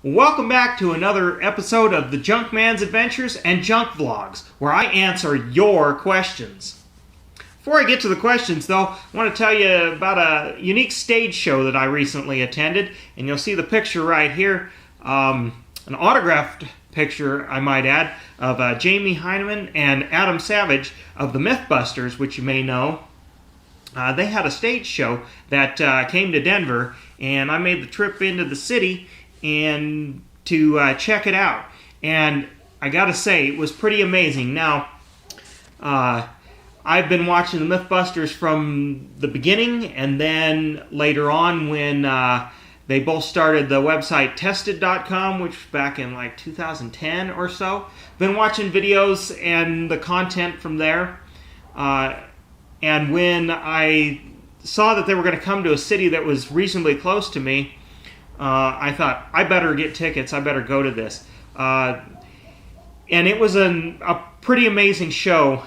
Welcome back to another episode of the Junkman's Adventures and JunkVlogs, where I answer your questions. Before I get to the questions, though, I want to tell you about a unique stage show that I recently attended, and you'll see the picture right here, an autographed picture, I might add, of Jamie Hyneman and Adam Savage of the Mythbusters, which you may know. They had a stage show that came to Denver, and I made the trip into the city and to check it out. And I gotta say, it was pretty amazing. Now, I've been watching the Mythbusters from the beginning, and then later on when they both started the website Tested.com, which was back in like 2010 or so. Been watching videos and the content from there. And when I saw that they were going to come to a city that was reasonably close to me, I thought, I better get tickets, I better go to this. And it was a pretty amazing show.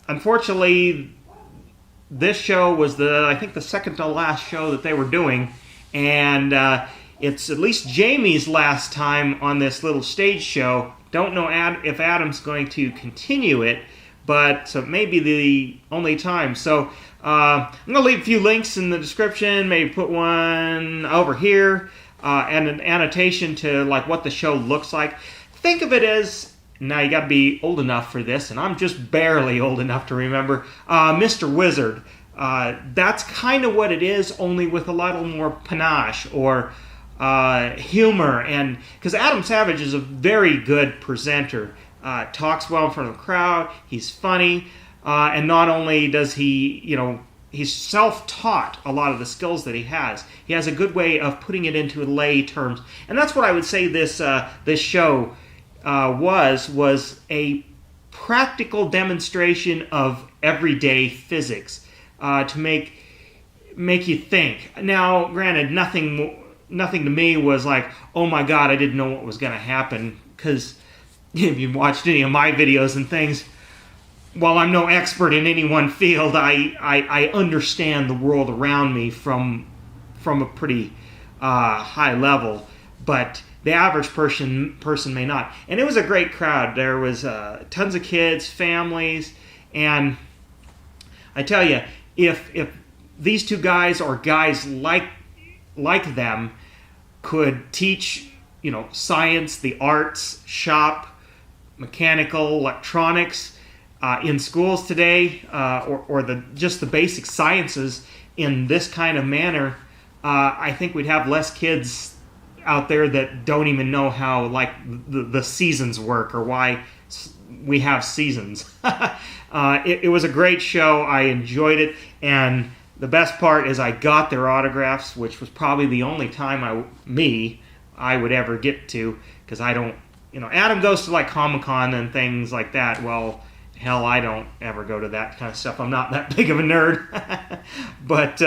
Unfortunately, this show was I think the second to last show that they were doing, and it's at least Jamie's last time on this little stage show. Don't know if Adam's going to continue it, but so it may be the only time. So I'm going to leave a few links in the description, maybe put one over here, and an annotation to like what the show looks like. Think of it as, now you got to be old enough for this, and I'm just barely old enough to remember, Mr. Wizard. That's kind of what it is, only with a lot more panache or humor, and because Adam Savage is a very good presenter. Talks well in front of the crowd, he's funny, and not only does he, he's self-taught a lot of the skills that he has. He has a good way of putting it into lay terms, and that's what I would say this show was a practical demonstration of everyday physics to make you think. Now, granted, nothing to me was like, oh my God, I didn't know what was going to happen, because if you've watched any of my videos and things, while I'm no expert in any one field, I understand the world around me from a pretty high level, but the average person may not. And it was a great crowd. There was tons of kids, families, and I tell you, if these two guys or guys like them could teach, science, the arts, shop, mechanical, electronics in schools today, or just the basic sciences in this kind of manner, I think we'd have less kids out there that don't even know how like the seasons work or why we have seasons. It was a great show. I enjoyed it, and the best part is I got their autographs, which was probably the only time I would ever get to, because I don't, Adam goes to like Comic-Con and things like that. Well, hell, I don't ever go to that kind of stuff. I'm not that big of a nerd. But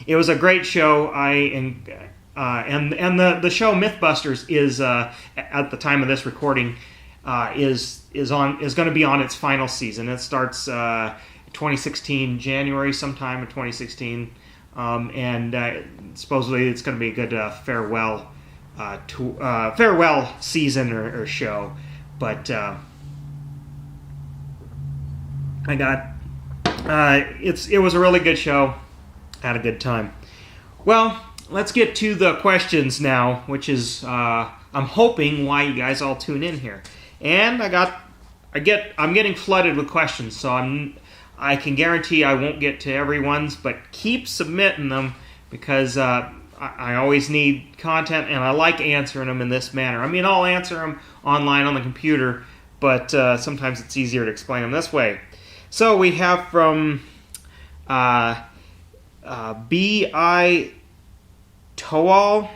it was a great show. And the show Mythbusters is at the time of this recording is going to be on its final season. It starts 2016 January, sometime in 2016, and supposedly it's going to be a good farewell season or show. But it was a really good show. Had a good time. Well, let's get to the questions now, which is I'm hoping why you guys all tune in here. And I'm getting flooded with questions, so I can guarantee I won't get to everyone's, but keep submitting them, because I always need content, and I like answering them in this manner. I mean, I'll answer them online on the computer, but sometimes it's easier to explain them this way. So we have from B.I. Toal.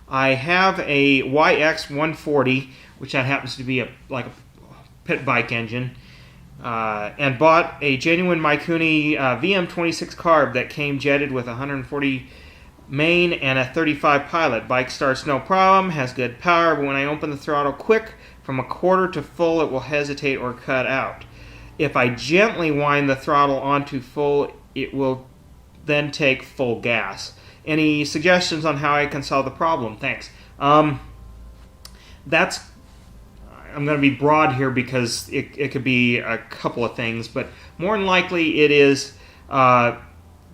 I have a YX140, which that happens to be a pit bike engine, and bought a genuine Mikuni VM26 carb that came jetted with 140 main and a 35 pilot. Bike starts no problem, has good power, but when I open the throttle quick from a quarter to full, it will hesitate or cut out. If I gently wind the throttle onto full, it will then take full gas. Any suggestions on how I can solve the problem? Thanks. That's, I'm going to be broad here because it could be a couple of things, but more than likely it is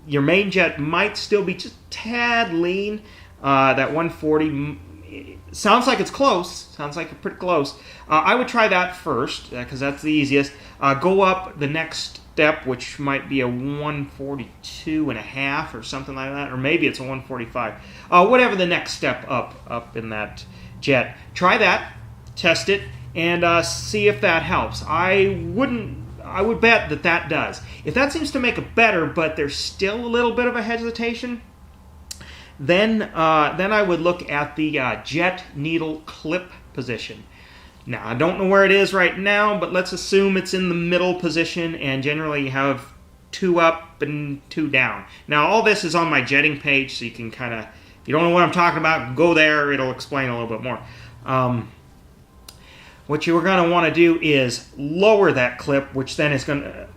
your main jet might still be just a tad lean. That 140 sounds like it's close. Sounds like it's pretty close. I would try that first because that's the easiest. Go up the next step, which might be a 142.5 or something like that, or maybe it's a 145. Whatever the next step up in that jet. Try that, test it, and see if that helps. I would bet that does. If that seems to make it better, but there's still a little bit of a hesitation, then I would look at the jet needle clip position. Now, I don't know where it is right now, but let's assume it's in the middle position, and generally you have 2 up and 2 down. Now, all this is on my jetting page, so you can kind of, if you don't know what I'm talking about, go there. It'll explain a little bit more. What you're going to want to do is lower that clip, which then is going to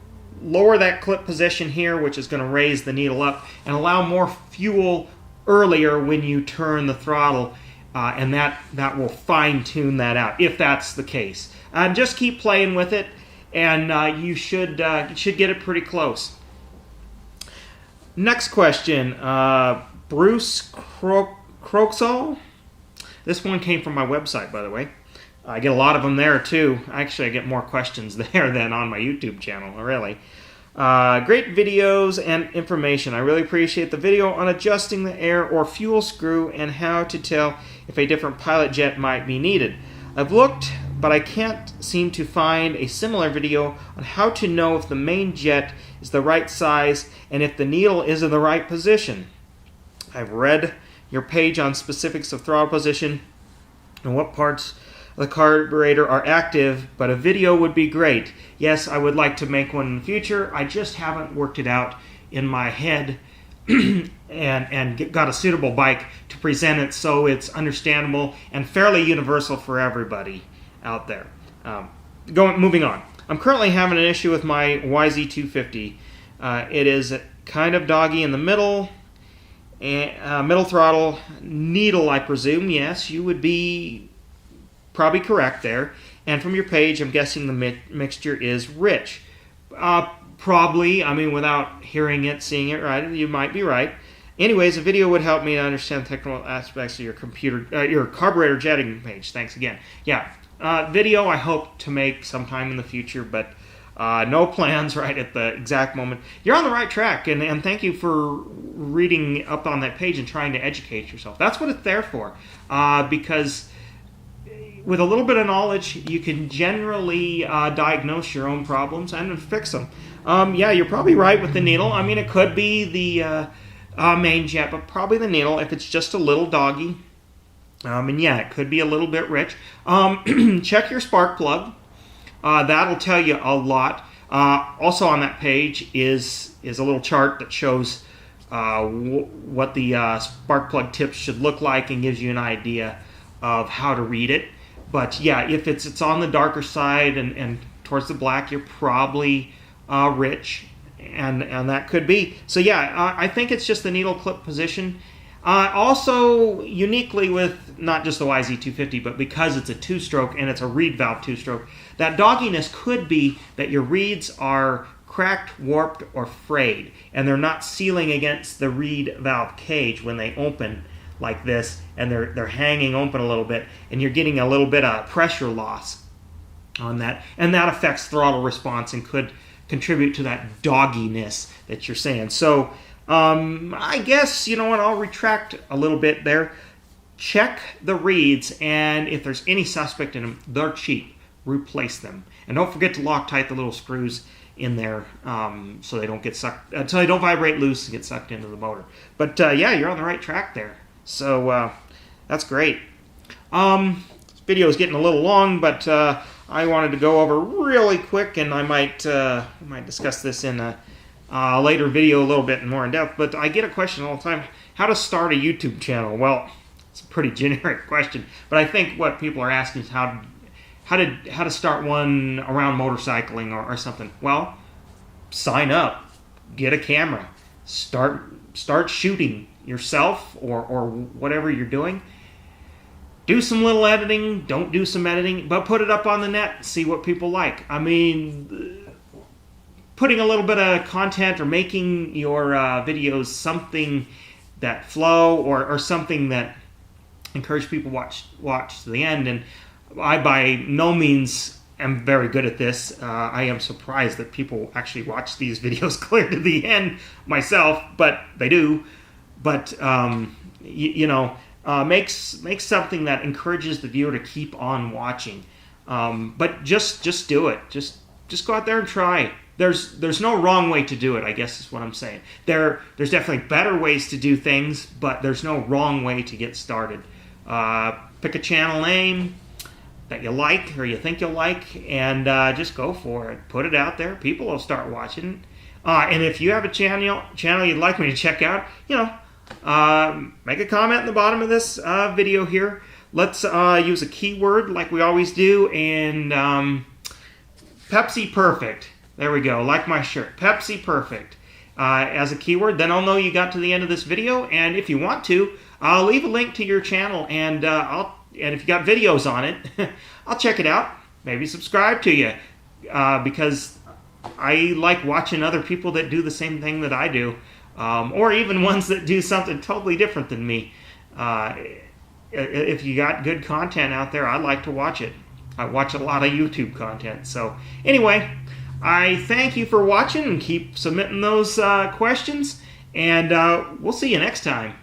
lower that clip position here, which is going to raise the needle up and allow more fuel earlier when you turn the throttle, and that will fine-tune that out, if that's the case. Just keep playing with it, and you should get it pretty close. Next question, Bruce Croxall. This one came from my website, by the way. I get a lot of them there, too. Actually, I get more questions there than on my YouTube channel, really. Great videos and information. I really appreciate the video on adjusting the air or fuel screw and how to tell if a different pilot jet might be needed. I've looked, but I can't seem to find a similar video on how to know if the main jet is the right size and if the needle is in the right position. I've read your page on specifics of throttle position and what parts the carburetor are active, but a video would be great. Yes, I would like to make one in the future. I just haven't worked it out in my head and got a suitable bike to present it so it's understandable and fairly universal for everybody out there. Moving on. I'm currently having an issue with my YZ250. It is kind of doggy in the middle, middle throttle needle, I presume. Yes, you would be probably correct there. And from your page, I'm guessing the mixture is rich. Probably, I mean, without hearing it, seeing it, right, you might be right. Anyways, a video would help me to understand the technical aspects of your carburetor jetting page. Thanks again. Yeah, video I hope to make sometime in the future, but no plans right at the exact moment. You're on the right track, and thank you for reading up on that page and trying to educate yourself. That's what it's there for, because with a little bit of knowledge, you can generally diagnose your own problems and fix them. Yeah, you're probably right with the needle. I mean, it could be the main jet, but probably the needle if it's just a little doggy. And yeah, it could be a little bit rich. Check your spark plug. That'll tell you a lot. Also on that page is a little chart that shows what the spark plug tips should look like and gives you an idea of how to read it. But yeah, if it's on the darker side and towards the black, you're probably rich, and that could be. So yeah, I think it's just the needle clip position. Also, uniquely with not just the YZ250, but because it's a 2-stroke and it's a reed valve 2-stroke, that dogginess could be that your reeds are cracked, warped, or frayed, and they're not sealing against the reed valve cage when they open like this, and they're hanging open a little bit, and you're getting a little bit of pressure loss on that, and that affects throttle response and could contribute to that dogginess that you're saying. So I guess, you know what, I'll retract a little bit there. Check the reeds, and if there's any suspect in them, they're cheap. Replace them. And don't forget to Loctite the little screws in there so they don't get sucked, so they don't vibrate loose and get sucked into the motor. But yeah, you're on the right track there. So that's great. This video is getting a little long, but I wanted to go over really quick, and I might discuss this in a later video a little bit more in depth. But I get a question all the time: how to start a YouTube channel? Well, it's a pretty generic question, but I think what people are asking is how to start one around motorcycling or something. Well, sign up, get a camera, start shooting. yourself or whatever you're doing. Do some little editing, don't do some editing, but put it up on the net, see what people like. I mean, putting a little bit of content or making your videos something that flow or something that encourage people watch to the end. And I by no means am very good at this. I am surprised that people actually watch these videos clear to the end myself, but they do. But makes something that encourages the viewer to keep on watching. But just do it. Just go out there and try. There's no wrong way to do it, I guess is what I'm saying. There's definitely better ways to do things, but there's no wrong way to get started. Pick a channel name that you like or you think you'll like, and just go for it. Put it out there. People will start watching. And if you have a channel you'd like me to check out, make a comment in the bottom of this video here. Let's use a keyword like we always do, and Pepsi Perfect. There we go, like my shirt, Pepsi Perfect as a keyword. Then I'll know you got to the end of this video, and if you want to, I'll leave a link to your channel, and if you got videos on it, I'll check it out. Maybe subscribe to you because I like watching other people that do the same thing that I do, or even ones that do something totally different than me. If you got good content out there, I like to watch it. I watch a lot of YouTube content. So anyway, I thank you for watching and keep submitting those questions, and we'll see you next time.